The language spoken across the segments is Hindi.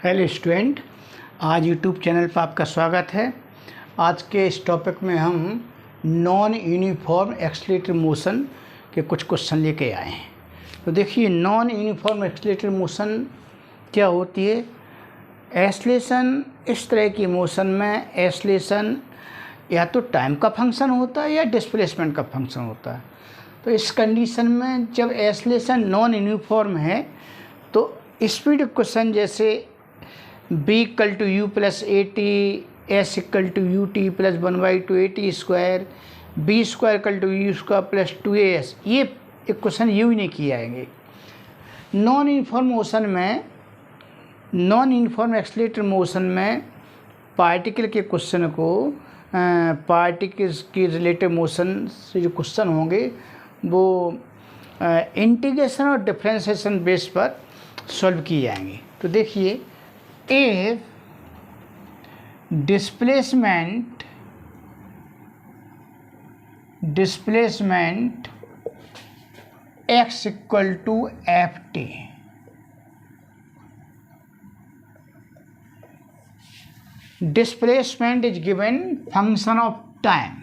हेलो स्टूडेंट, आज यूट्यूब चैनल पर आपका स्वागत है। आज के इस टॉपिक में हम नॉन यूनिफॉर्म एक्सीलरेटेड मोशन के कुछ क्वेश्चन लेके आए हैं। तो देखिए, नॉन यूनिफॉर्म एक्सीलरेटेड मोशन क्या होती है। एक्सीलरेशन, इस तरह की मोशन में एक्सीलरेशन या तो टाइम का फंक्शन होता है या डिस्प्लेसमेंट का फंक्शन होता है। तो इस कंडीशन में जब एक्सीलरेशन नॉन यूनिफॉर्म है तो स्पीड क्वेश्चन जैसे b equal to U plus A T, S equal to U T plus 1/2 A T square, B square equal to U square plus 2as, ये एक क्वेश्चन यूँ ही नहीं किए जाएंगे। नॉन यूनिफॉर्म मोशन में, नॉन यूनिफॉर्म एक्सीलरेटेड मोशन में पार्टिकल के क्वेश्चन को पार्टिकल्स की रिलेटेड मोशन से जो क्वेश्चन होंगे वो इंटीग्रेशन और डिफरेंशिएशन बेस पर सॉल्व किए जाएंगे। तो देखिए, if displacement x equal to ft, displacement is given function of time,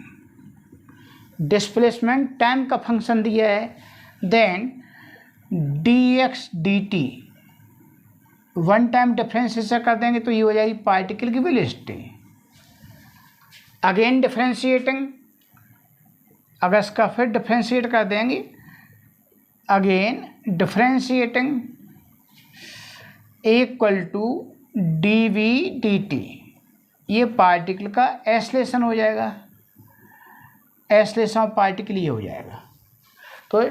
displacement time का फंक्शन दिया है, then dx dt one time differentiation कर देंगे तो ये हो जाएगी पार्टिकल की वेलोसिटी। अगेन डिफरेंशिएटिंग, अगर इसका फिर डिफरेंशिएट कर देंगे, again differentiating equal to D V D T, ये पार्टिकल का एक्सीलरेशन हो जाएगा, एक्सीलरेशन ऑफ पार्टिकल ये हो जाएगा। तो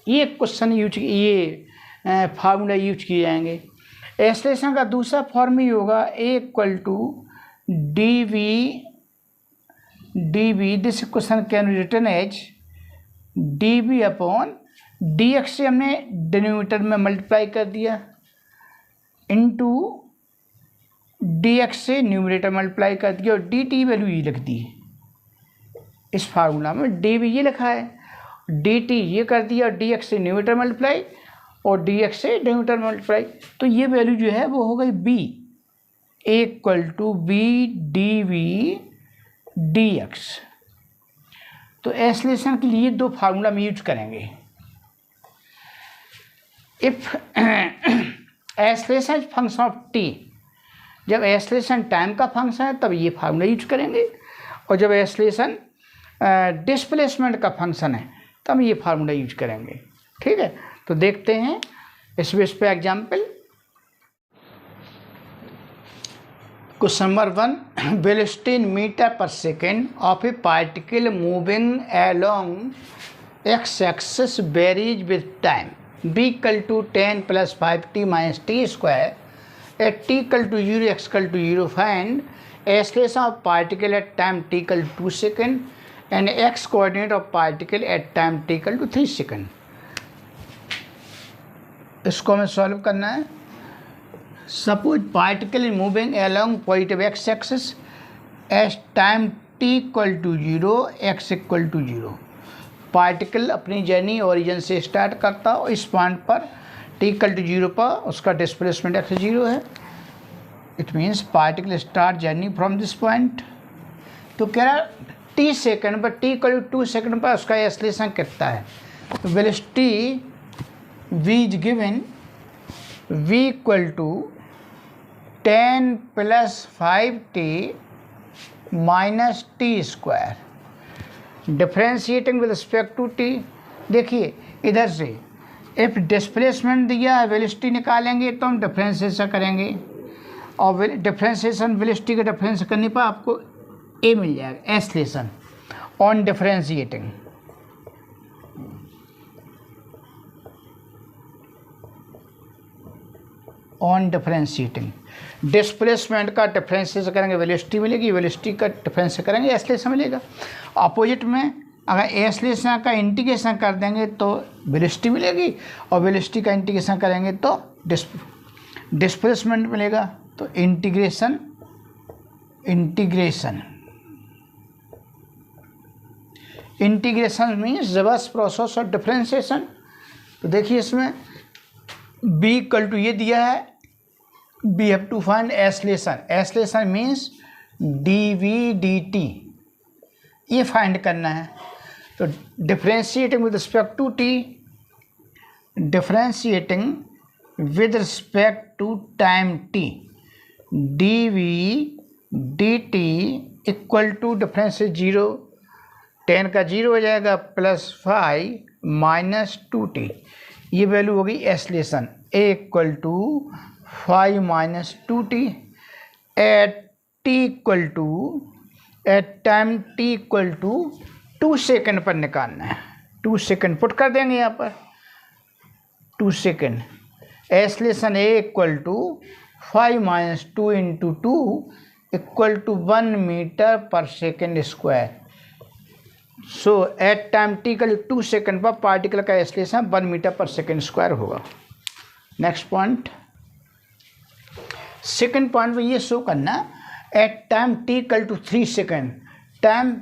ये क्वेश्चन यूज, ये फार्मूला यूज किए जाएंगे। एक्सीलरेशन का दूसरा फॉर्म ही होगा a equal to D V, this question can written as D V upon D X से हमने डिनोमिनेटर में मल्टीप्लाई कर दिया, इनटू डी एक्स से न्यूमरेटर मल्टीप्लाई कर दिया, और डी टी वैल्यू ये लिख दी। इस फार्मूला में डी वी ये लिखा है, डी टी ये कर दिया, और डी एक्स से न्यूमरेटर मल्टीप्लाई और डी एक्स से डिनोमिनेटर मल्टीप्लाई, तो ये वैल्यू जो है वो हो गई b equal to B D V D X. तो एक्सीलरेशन के लिए दो फार्मूला में यूज करेंगे। If acceleration is function of t, जब एक्सीलरेशन टाइम का फंक्शन है तब ये फार्मूला यूज करेंगे, और जब एक्सीलरेशन डिस्प्लेसमेंट का फंक्शन है तब ये फार्मूला यूज करेंगे। ठीक है, तो देखते हैं इस बेस पे example. Question number 1, velocity in metre per second of a particle moving along x axis varies with time, b equal to 10 + 5t - t square at t equal to 0 x equal to 0, find acceleration of particle at time t equal to 2 second and x coordinate of particle at time t equal to 3 second. इसको हमें सॉल्व करना है। Suppose particle is moving along positive X axis at time t equal to 0 x equal to 0। Particle अपनी जर्नी ओरिजिन से स्टार्ट करता है और इस पॉइंट पर t इक्वल टू 0 पर उसका डिस्प्लेसमेंट x 0 है। It means particle start journey from this point. तो कह रहा t सेकेंड पर, t इक्वल टू 2 सेकेंड पर उसका एक्सीलरेशन कितना है। तो velocity v is given, v equal to 10 + 5t - t square, differentiating with respect to t। देखिए इधर से इफ डिस्प्लेसमेंट दिया है, वेलोसिटी निकालेंगे तो हम डिफ्रेंशिएशन करेंगे, और डिफ्रेंशिएशन वेलोसिटी का डिफरेंस करने पर आपको a मिल जाएगा, acceleration on differentiating. On differentiating displacement का डिफरेंशिएशन करेंगे, वेलोसिटी मिलेगी, वेलोसिटी का डिफरेंशिएशन करेंगे, एक्सीलरेशन मिलेगा। अपोजिट में अगर एक्सीलरेशन का इंटीग्रेशन कर देंगे तो वेलोसिटी मिलेगी, और वेलोसिटी का इंटीग्रेशन करेंगे तो डिस्प्लेसमेंट मिलेगा। तो integration means reverse process of differentiation. तो देखिए इसमें b इक्वल टू ये दिया है we have to find acceleration. Acceleration means dv dt, ये फाइंड करना है। तो differentiating with respect to T, differentiating with respect to time T, dv dt equal to difference से 0, 10 का 0 हो जाएगा प्लस 5 माइनस 2t, ये वैल्यू होगी acceleration. a equal to 5 minus 2t at t equal to, at time t equal to 2 second पर निकालना है। 2 सेकेंड पुट कर देंगे यहाँ पर, 2 second. Acceleration a equal to 5 minus 2 into 2 equal to 1 metre per second square. So at time T का 2 सेकेंड पर पार्टिकल का acceleration 1 metre per second square होगा। नेक्स्ट पॉइंट, सेकेंड पॉइंट में ये शो करना at time T equal to 3 second, time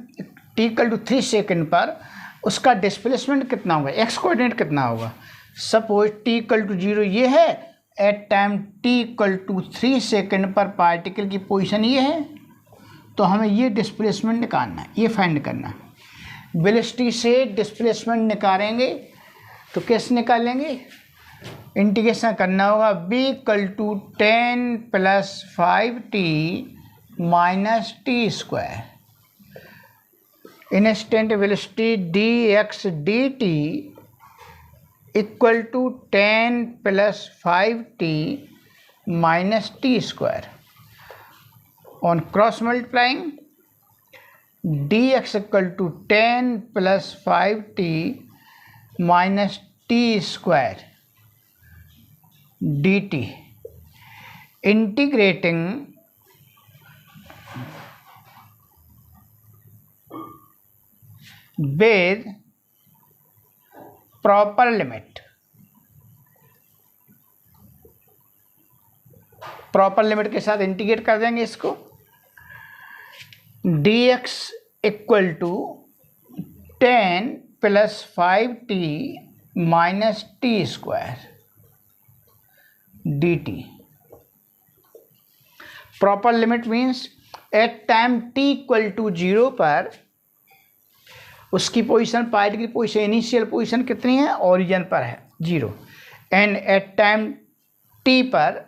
T equal to 3 second पर उसका डिस्प्लेसमेंट कितना होगा, एक्स कोऑर्डिनेट कितना होगा। सपोज टी इक्वल टू 0 ये है, at time T equal to 3 second पर पार्टिकल की पोजीशन ये है, तो हमें ये डिस्प्लेसमेंट निकालना है, ये फाइंड करना है। वेलोसिटी से डिस्प्लेसमेंट निकालेंगे तो कैसे निकालेंगे, इंटीग्रेशन करना होगा b equal to 10 plus 5t minus T square, instant velocity dx dt equal to 10 plus 5t minus T square. On cross multiplying dx equal to 10 plus 5t minus T square dt, integrating with proper limit, proper limit के साथ इंटीग्रेट कर देंगे इसको। dx equal to 10 plus 5t minus T square dt। Proper limit means at time t equal to 0 पर उसकी पोजीशन, पार्टिकल की पोजीशन, इनिशियल पोजीशन कितनी है, ओरिजिन पर है 0, एंड एट टाइम t पर,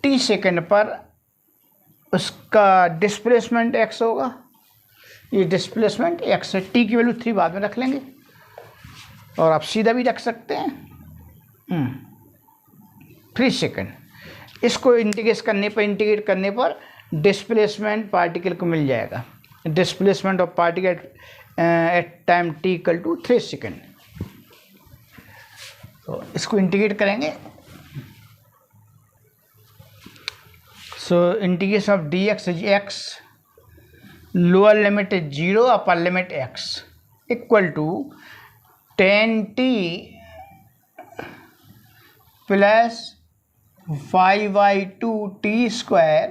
t सेकेंड पर उसका डिस्प्लेसमेंट x होगा, ये डिस्प्लेसमेंट x है। t की वैल्यू 3 बाद में रख लेंगे और आप सीधा भी रख सकते हैं 3 सेकेंड। इसको इंटीग्रेट करने पर डिस्प्लेसमेंट पार्टिकल को मिल जाएगा, displacement of particle at time t equal to 3 second. तो इसको इंटीग्रेट करेंगे, so integration of dx is x, lower limit is 0, upper limit x equal to 10t plus 5/2t square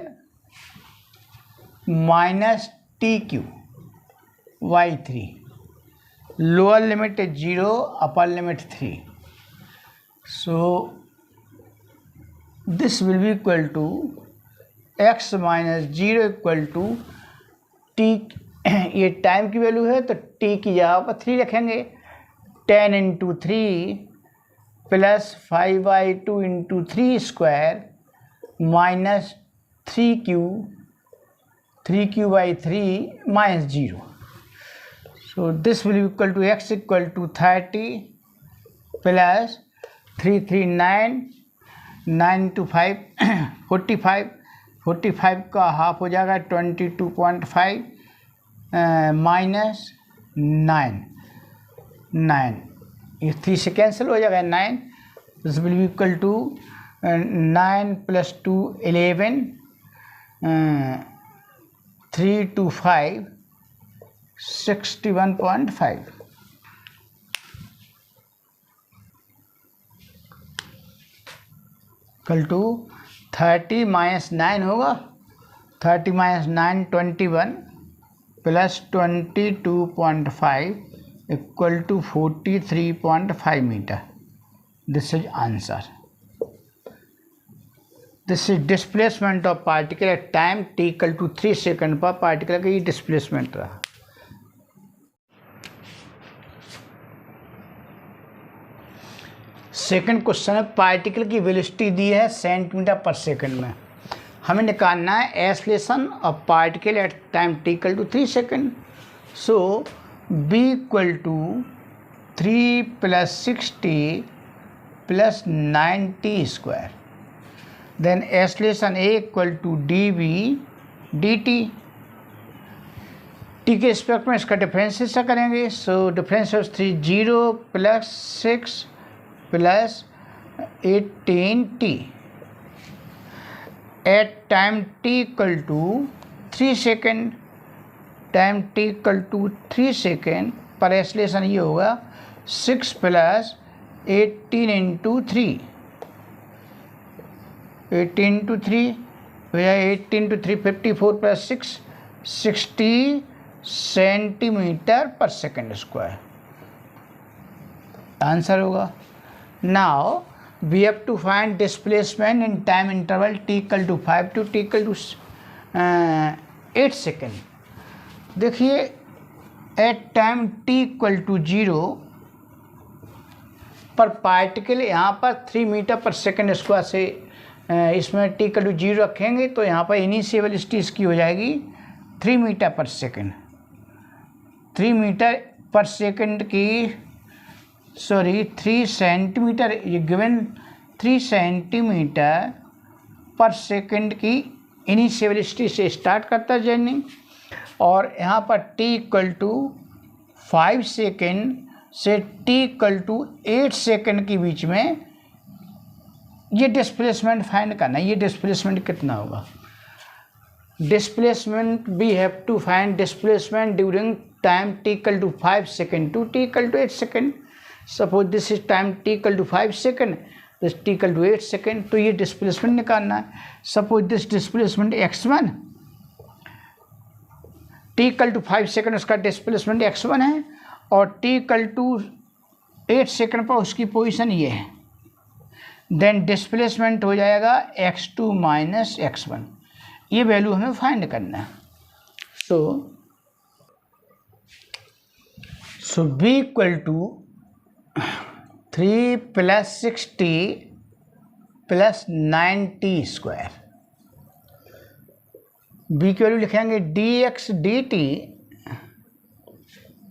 minus T cube by 3, lower limit is 0, upper limit 3। So this will be equal to x minus 0 equal to T, ये टाइम की वैल्यू है तो t की जगह पर 3 रखेंगे, 10 into 3 plus 5/2 into 3 square minus 3q by 3 minus 0। So this will be equal to x equal to 30 plus 3 3 9 9 to 5 45, 45 का हाफ हो जाएगा 22.5 माइनस 9 9, ये 3 से कैंसिल हो जाएगा 9। This will be equal to 9 plus 2 11, 3 to 5 61.5। Equal to 30 minus 9 होगा, 30 minus 9 21 plus 22.5 equal to 43.5 metre. This is answer. This is displacement of particle at time t equal to 3 second पर पार्टिकल का ये डिस्प्लेसमेंट रहा। सेकंड क्वेश्चन है, पार्टिकल की वेलोसिटी दी है सेंटीमीटर पर सेकंड में, हमें निकालना है acceleration of particle at time t equal to 3 second. So b equal to 3 + 60 + 90 square, then acceleration a equal to dv dt। t के रिस्पेक्ट में इसका डिफरेंस ऐसा करेंगे। So difference of 3 0 + 6 + 18t at time t equal to 3 second, time t equal to 3 second पर एक्सेलरेशन ये होगा 6 + 18 × 3, 18 × 3 भैया 18 × 3 54 + 6 60 सेंटीमीटर पर सेकेंड स्क्वायर आंसर होगा। Now we have to find displacement in time interval t equal to 5 to t equal to 8 second. देखिए at time t equal to 0 पर पार्टिकल यहाँ पर 3 मीटर पर सेकेंड स्क्वायर से इसमें t इक्वल टू 0 रखेंगे तो यहाँ पर इनिशियल वेलोसिटी इसकी हो जाएगी 3 metre per second. 3 metre per second की 3 सेंटीमीटर, ये गिवन 3 सेंटीमीटर पर सेकेंड की इनिशियल वेलोसिटी से स्टार्ट करता है जर्नी, और यहाँ पर t इक्वल टू 5 सेकेंड से t इक्वल टू 8 सेकेंड के बीच में ये डिस्प्लेसमेंट फाइंड करना है। ये डिस्प्लेसमेंट कितना होगा? Displacement we have to find displacement during time t equal to 5 second to t equal to 8 second. Suppose this is time t equal to 5 second, this t equal to 8 second, तो ये डिस्प्लेसमेंट निकालना है। Suppose this displacement x1, t equal to 5 second उसका डिस्प्लेसमेंट x1 है, और t इक्वल टू 8 सेकेंड पर उसकी पोजीशन ये है, देन डिस्प्लेसमेंट हो जाएगा x2 - x1। ये वैल्यू हमें फाइंड करना है। So b equal to 3 + 60 + 90 square, b की वैल्यू लिखेंगे dx dt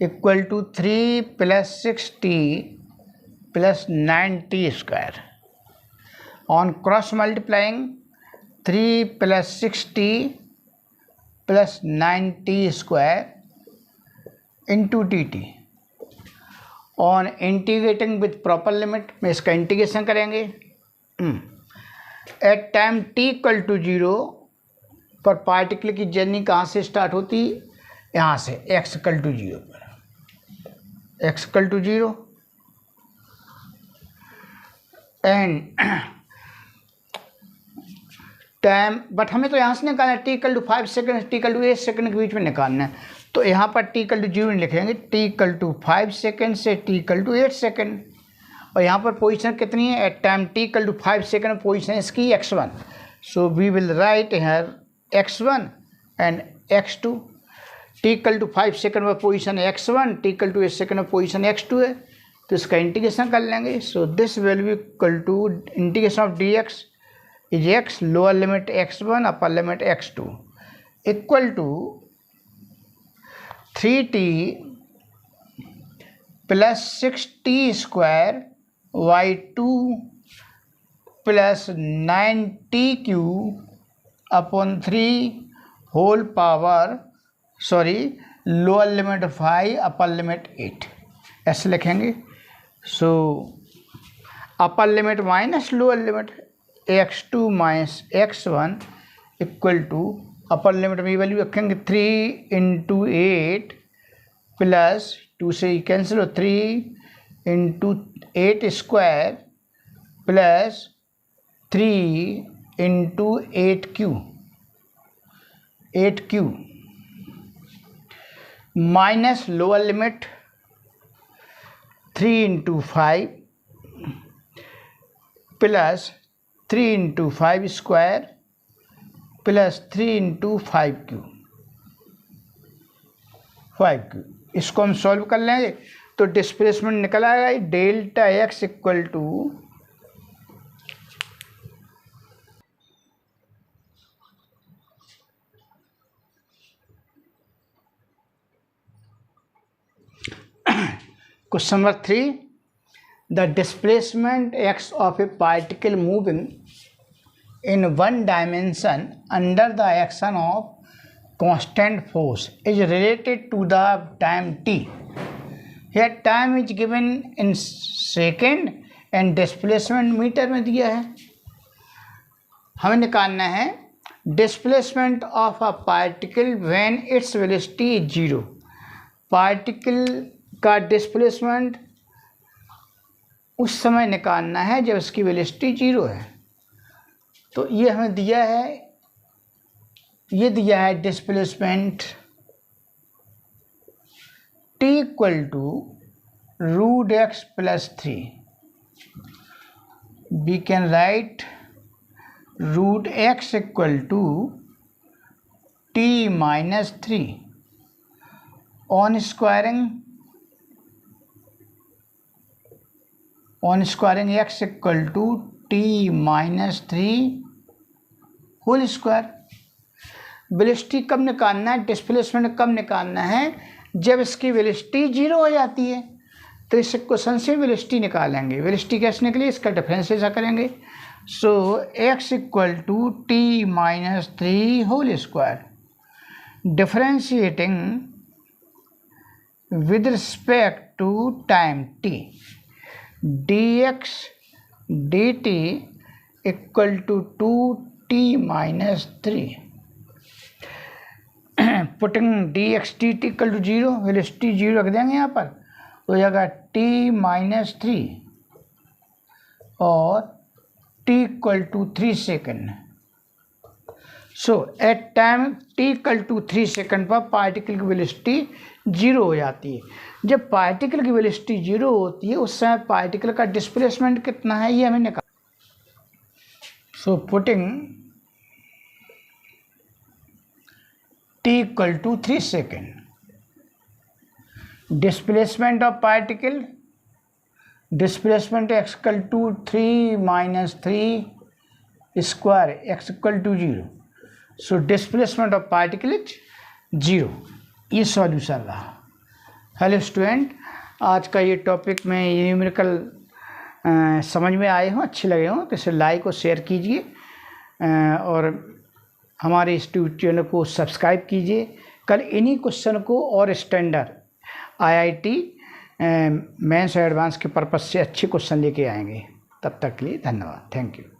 equal to 3 + 60 + 90 square. On cross multiplying 3 + 60 + 90 square into dt। On integrating with proper limit में इसका इंटीग्रेशन करेंगे। At time t equal to 0 पर पार्टिकल की जर्नी कहाँ से स्टार्ट होती? यहाँ से x इक्वल टू 0 पर, x equal to 0 and time, but हमें तो यहाँ से निकालना है t equal to 5 second t equal to 8 second के बीच में निकालना है। तो यहाँ पर t इक्वल टू 0 नहीं लिखेंगे, t इक्वल टू 5 सेकेंड से t इक्वल टू 8 सेकेंड, और यहाँ पर पोजीशन कितनी है? At time t equal to 5 second position इसकी x1। So we will write here x1 and x2। t equal to 5 second में position x1, t equal to 8 second में पोजीशन x2 है, तो इसका इंटीग्रेशन कर लेंगे। So this value equal to integration of dx is x, lower limit x1 upper limit x2 equal to 3t + 6t square y2 + 9t³ upon 3 whole power lower limit 5 upper limit 8 ऐसे लिखेंगे। So upper limit minus lower limit x2 - x1 equal to upper limit में वैल्यू रखेंगे 3 × 8 प्लस 2 से कैंसिल हो 3 × 8 square plus 3 × 8³ minus lower limit 3 × 5 प्लस 3 into 5 square plus 3 into 5 cube. इसको हम सॉल्व कर लेंगे तो डिस्प्लेसमेंट निकल आएगा delta x equal to question number 3, the displacement x of a particle moving in one dimension under the action of constant force is related to the time t. Here time is given in second and displacement metre में दिया है। हमें निकालना है displacement of a particle when its velocity is 0। Particle का डिस्प्लेसमेंट उस समय निकालना है जब इसकी वेलोसिटी 0 है। तो ये हमें दिया है displacement t equal to √x plus 3। We can write √x equal to t minus 3 on squaring x equal to t minus 3 whole square. Velocity कब निकालना है, डिस्प्लेसमेंट कब निकालना है, जब इसकी वेलोसिटी 0 हो जाती है। तो इस क्वेश्चन से वेलोसिटी निकालेंगे। वेलोसिटी कैसे निकली, इसका डिफरेंस ऐसा करेंगे। So x equal to t minus 3 whole square. Differentiating with respect to time t, dx dt equal to 2t minus 3। Putting dx dt equal to 0, velocity 0 रख देंगे यहाँ पर, हो जाएगा t माइनस 3 और t equal to 3 second. So at time t equal to 3 second पर पार्टिकल की वेलोसिटी 0 हो जाती है। जब पार्टिकल की वेलोसिटी 0 होती है उस समय पार्टिकल का डिस्प्लेसमेंट कितना है ये हमें निकाल। So putting t equal to 3 second, displacement of particle, displacement x equal to 3 minus 3 square x equal to 0। So displacement of particle is 0। ये सॉल्यूशन रहा। हेलो स्टूडेंट, आज का ये टॉपिक में ये न्यूमेरिकल समझ में आए हों, अच्छे लगे हों तो इसे लाइक और शेयर कीजिए और हमारे इस यूट्यूब चैनल को सब्सक्राइब कीजिए। कल इन्हीं क्वेश्चन को और स्टैंडर्ड IIT मेंस एडवांस के पर्पस से अच्छे क्वेश्चन लेके आएंगे। तब तक के लिए धन्यवाद। Thank you.